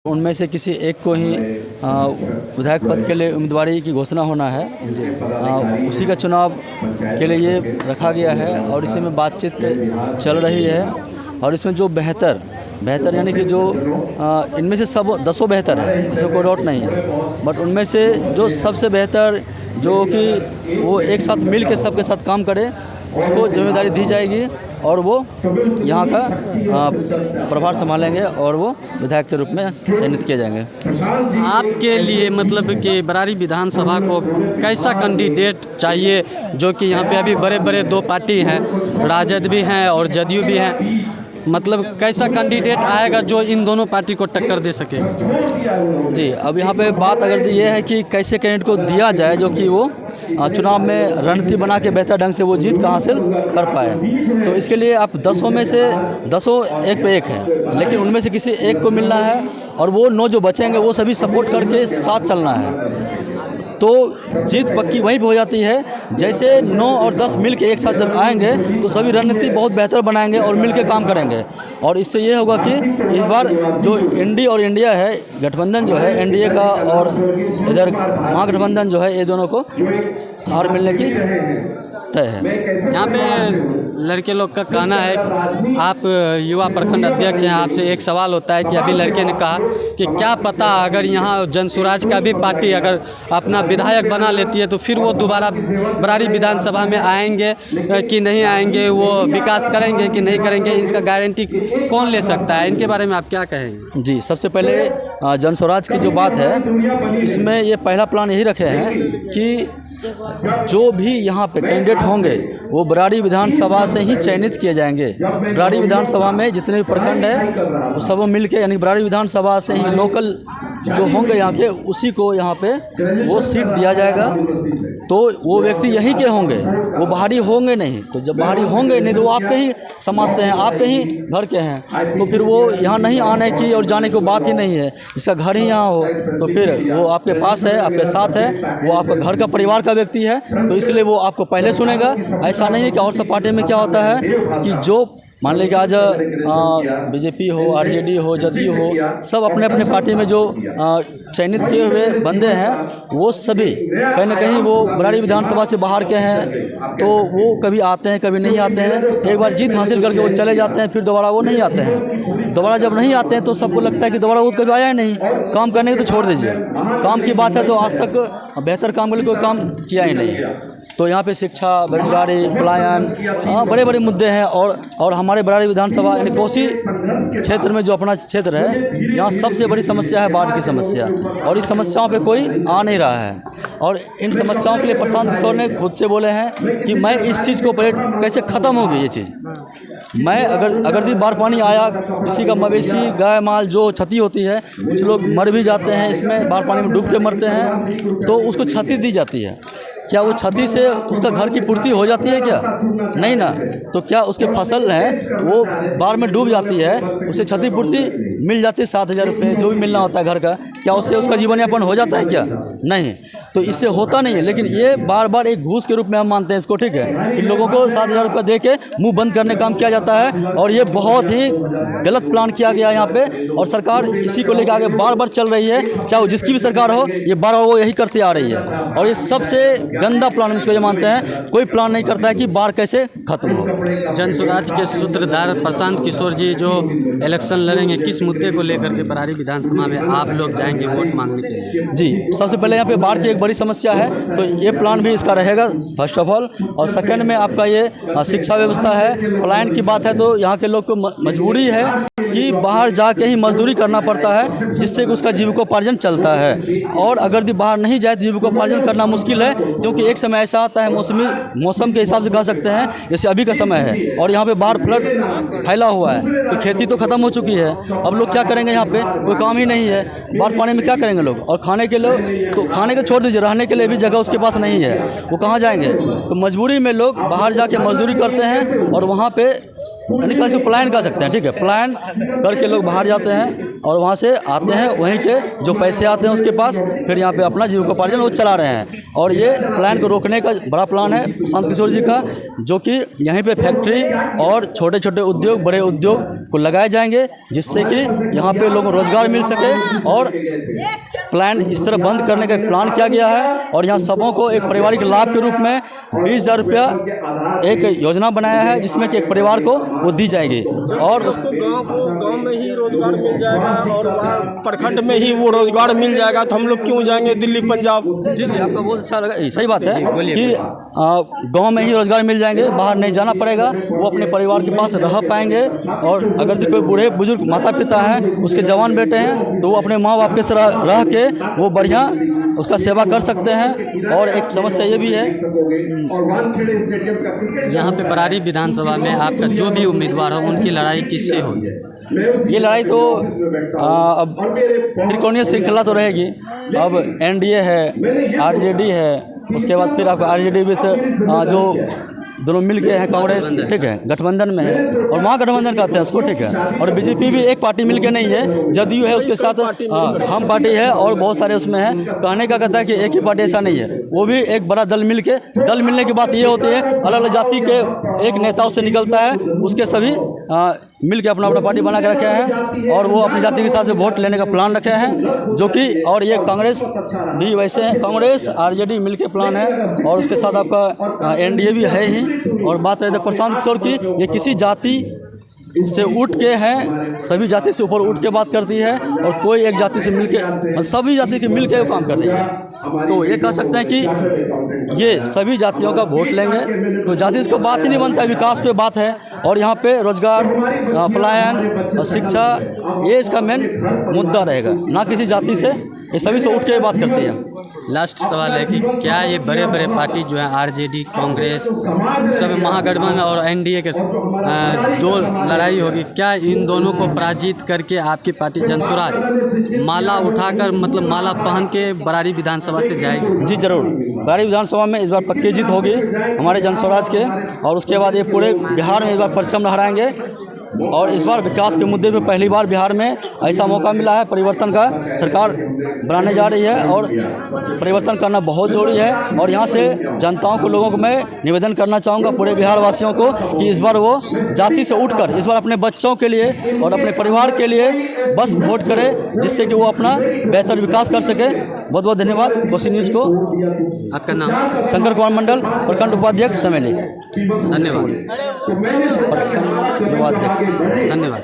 उनमें से किसी एक को ही विधायक पद के लिए उम्मीदवारी की घोषणा होना है। उसी का चुनाव के लिए ये रखा गया है और इसी में बातचीत चल रही है। और इसमें जो बेहतर यानी कि जो इनमें से सब 10 बेहतर है, इसमें कोई डाउट नहीं है। बट उनमें से जो सबसे बेहतर जो कि वो एक साथ मिल के सबके साथ काम करे, उसको जिम्मेदारी दी जाएगी और वो यहाँ का प्रभार संभालेंगे और वो विधायक के रूप में चयनित किए जाएंगे। आपके लिए मतलब कि बरारी विधानसभा को कैसा कैंडिडेट चाहिए, जो कि यहाँ पे अभी बड़े बड़े 2 पार्टी हैं, राजद भी हैं और जदयू भी हैं, मतलब कैसा कैंडिडेट आएगा जो इन दोनों पार्टी को टक्कर दे सके? जी, अब यहाँ पे बात अगर ये है कि कैसे कैंडिडेट को दिया जाए जो कि वो चुनाव में रणनीति बना के बेहतर ढंग से वो जीत का हासिल कर पाए। तो इसके लिए आप 10 में से 10 एक पे एक हैं, लेकिन उनमें से किसी एक को मिलना है और वो 9 जो बचेंगे वो सभी सपोर्ट करके साथ चलना है। तो जीत पक्की वहीं पे हो जाती है जैसे 9 और 10 मिल के एक साथ जब आएंगे तो सभी रणनीति बहुत बेहतर बनाएंगे और मिल के काम करेंगे। और इससे ये होगा कि इस बार जो एनडीए और इंडिया है, गठबंधन जो है एनडीए का और इधर महागठबंधन जो है, ये दोनों को हार मिलने की तय है। यहाँ पे लड़के लोग का कहना है, आप युवा प्रखंड अध्यक्ष हैं, आपसे एक सवाल होता है कि अभी लड़के ने कहा कि क्या पता अगर यहाँ जनसुराज का भी पार्टी अगर अपना विधायक बना लेती है तो फिर वो दोबारा बरारी विधानसभा में आएंगे कि नहीं आएंगे, वो विकास करेंगे कि नहीं करेंगे, इसका गारंटी कौन ले सकता है? इनके बारे में आप क्या कहेंगे? जी, सबसे पहले जनसुराज की जो बात है, इसमें ये पहला प्लान यही रखे हैं कि जो भी यहाँ पे कैंडिडेट होंगे वो बरारी विधानसभा से ही चयनित किए जाएंगे। बरारी विधानसभा में जितने भी प्रखंड हैं वो सब मिल के, यानी बरारी विधानसभा से ही लोकल जो होंगे यहाँ के, उसी को यहाँ पे वो सीट दिया जाएगा। तो वो व्यक्ति यहीं के होंगे, वो बाहरी होंगे नहीं। तो जब बाहरी होंगे नहीं तो वो आपके ही समाज से हैं, आपके ही घर के हैं, तो फिर वो यहाँ नहीं आने की और जाने की बात ही नहीं है। इसका घर ही यहाँ हो तो फिर वो आपके पास है, आपके साथ है, वो आपका घर का परिवार का व्यक्ति है, तो इसलिए वो आपको पहले सुनेगा। ऐसा नहीं है कि और सब पार्टी में क्या होता है कि जो मान लीजिए आज बीजेपी हो, आरजेडी हो, जदयू हो, सब अपने अपने पार्टी में जो चयनित किए हुए बंदे हैं वो सभी कहीं ना कहीं वो बरारी विधानसभा से बाहर के हैं। तो वो कभी आते हैं कभी नहीं आते हैं, एक बार जीत हासिल करके वो चले जाते हैं, फिर दोबारा वो नहीं आते हैं। दोबारा जब नहीं आते हैं तो सबको लगता है कि दोबारा वो कभी आया ही नहीं, काम करने की तो छोड़ दीजिए, काम की बात है तो आज तक बेहतर काम के लिए कोई काम किया ही नहीं। तो यहाँ पे शिक्षा, बेरोजगारी, पलायन, बड़े बड़े मुद्दे हैं। और हमारे बरारी विधानसभा यानी कोसी क्षेत्र में जो अपना क्षेत्र है, यहाँ सबसे बड़ी समस्या है बाढ़ की समस्या, और इस समस्याओं पे कोई आ नहीं रहा है। और इन समस्याओं के लिए प्रशांत किशोर ने खुद से बोले हैं कि मैं इस चीज़ को कैसे ख़त्म होगी ये चीज़। मैं अगर भी बाढ़ पानी आया, किसी का मवेशी, गाय माल जो क्षति होती है, कुछ लोग मर भी जाते हैं, इसमें बाढ़ पानी में डूब के मरते हैं, तो उसको क्षति दी जाती है। क्या वो क्षति से उसका घर की पूर्ति हो जाती है? क्या नहीं ना। तो क्या उसके फसल है वो बाढ़ में डूब जाती है, उसे क्षतिपूर्ति मिल जाती है 7,000 रुपये जो भी मिलना होता है घर का, क्या उससे उसका जीवन यापन हो जाता है? क्या नहीं। तो इससे होता नहीं है। लेकिन ये बार बार एक घूस के रूप में हम मानते हैं इसको, ठीक है। इन लोगों को 7,000 रुपये दे के मुँह बंद करने का काम किया जाता है, और ये बहुत ही गलत प्लान किया गया यहाँ पे। और सरकार इसी को लेकर आगे बार बार चल रही है, चाहे वो जिसकी भी सरकार हो, ये बार बार वो यही करती आ रही है। और ये सबसे गंदा प्लान इसको ये मानते हैं, कोई प्लान नहीं करता है कि बाढ़ कैसे खत्म हो। जनसुराज के सूत्रधार प्रशांत किशोर जी जो इलेक्शन लड़ेंगे, किस मुद्दे को लेकर के बरारी विधानसभा में आप लोग जाएंगे वोट मांगने के लिए? जी, सबसे पहले यहाँ पे बाढ़ की एक बड़ी समस्या है, तो ये प्लान भी इसका रहेगा फर्स्ट ऑफ ऑल। और सेकंड में आपका ये शिक्षा व्यवस्था है, पलायन की बात है, तो यहाँ के लोग को मजबूरी है कि बाहर जाके ही मजदूरी करना पड़ता है, जिससे कि उसका जीविकोपार्जन चलता है। और अगर भी बाहर नहीं जाए तो जीविकोपार्जन करना मुश्किल है, क्योंकि एक समय ऐसा आता है मौसम के हिसाब से कह सकते हैं, जैसे अभी का समय है और यहाँ पे बाढ़ फ्लड फैला हुआ है, तो खेती तो ख़त्म हो चुकी है। अब लोग क्या करेंगे? यहाँ पे कोई काम ही नहीं है, बाढ़ पानी में क्या करेंगे लोग? और खाने के लोग तो खाने को छोड़ दीजिए, रहने के लिए भी जगह उसके पास नहीं है, वो कहाँ जाएंगे? तो मजबूरी में लोग बाहर जाके मजदूरी करते हैं और वहाँ पे यानी कैसे पलायन कर सकते हैं, ठीक है। पलायन करके लोग बाहर जाते हैं और वहाँ से आते हैं, वहीं के जो पैसे आते हैं उसके पास, फिर यहाँ पे अपना जीविकोपार्जन वो चला रहे हैं। और ये प्लान को रोकने का बड़ा प्लान है प्रशांत किशोर जी का, जो कि यहीं पे फैक्ट्री और छोटे छोटे उद्योग, बड़े उद्योग को लगाए जाएंगे, जिससे कि यहाँ पे लोगों को रोज़गार मिल सके। और प्लान इस तरह बंद करने का एक प्लान किया गया है और यहाँ सबों को एक पारिवारिक लाभ के रूप में 20,000 रुपया एक योजना बनाया है, जिसमें कि एक परिवार को वो दी जाएगी। और उसको गाँव में ही रोजगार मिल जाएगा और प्रखंड में ही वो रोजगार मिल जाएगा, तो हम लोग क्यों जाएंगे दिल्ली पंजाब। जी आपका बहुत अच्छा लगा, सही बात है कि गांव में ही रोजगार मिल जाएंगे, बाहर नहीं जाना पड़ेगा, वो अपने परिवार के पास रह पाएंगे। और अगर कोई बूढ़े बुजुर्ग माता पिता हैं, उसके जवान बेटे हैं, तो वो अपने माँ बाप के साथ रह के वो बढ़िया उसका सेवा कर सकते हैं। और एक समस्या ये भी है, यहाँ पे बरारी विधानसभा में आपका जो भी उम्मीदवार हो, उनकी लड़ाई किससे होगी? ये लड़ाई तो अब त्रिकोणीय श्रृंखला तो रहेगी। अब एनडीए है, आरजेडी है, उसके बाद फिर आपका आरजेडी विथ जो दोनों मिल के हैं कांग्रेस, ठीक है, गठबंधन में है और महागठबंधन कहते हैं उसको, ठीक है। और बीजेपी भी एक पार्टी मिल के नहीं है, जदयू है, उसके साथ हम पार्टी है और बहुत सारे उसमें हैं। कहने का कहता है कि एक ही पार्टी, ऐसा नहीं है, वो भी एक बड़ा दल मिल के, दल मिलने की बात ये होती है अलग अलग जाति के एक नेताओं से निकलता है, उसके सभी मिल के अपना अपना पार्टी बना के रखे हैं और वो अपनी जाति के हिसाब से वोट लेने का प्लान रखे हैं, जो कि और ये कांग्रेस भी वैसे है, कांग्रेस आरजेडी मिल के प्लान है और उसके साथ आपका एनडीए भी है ही। और बात है प्रशांत किशोर की, ये किसी जाति से उठ के हैं, सभी जाति से ऊपर उठ के बात करती है और कोई एक जाति से मिलके, सभी जाति के मिल के काम कर रही है। तो ये कह सकते हैं कि ये सभी जातियों का वोट लेंगे, तो जाति से बात ही नहीं बनता, विकास पे बात है। और यहाँ पे रोजगार, पलायन, शिक्षा, ये इसका मेन मुद्दा रहेगा, ना किसी जाति से, ये सभी से उठ के बात करती है। लास्ट सवाल है कि क्या ये बड़े बड़े पार्टी जो है आरजेडी, कांग्रेस, सब महागठबंधन और एनडीए के दो लड़ाई होगी, क्या इन दोनों को पराजित करके आपकी पार्टी जनसुराज माला उठाकर, मतलब माला पहन के बरारी विधानसभा से जाएगी? जी जरूर, बरारी विधानसभा में इस बार पक्की जीत होगी हमारे जनसुराज के। और उसके बाद ये पूरे बिहार में इस बार परचम लहराएंगे और इस बार विकास के मुद्दे पे पहली बार बिहार में ऐसा मौका मिला है, परिवर्तन का सरकार बनाने जा रही है और परिवर्तन करना बहुत ज़रूरी है। और यहाँ से जनताओं को, लोगों को मैं निवेदन करना चाहूँगा, पूरे बिहार वासियों को, कि इस बार वो जाति से उठकर इस बार अपने बच्चों के लिए और अपने परिवार के लिए बस वोट करें, जिससे कि वो अपना बेहतर विकास कर सके। बहुत बहुत धन्यवाद कोसी न्यूज़ को। आपका नाम? शंकर कुमार मंडल, प्रखंड उपाध्यक्ष समेली। धन्यवाद। धन्यवाद।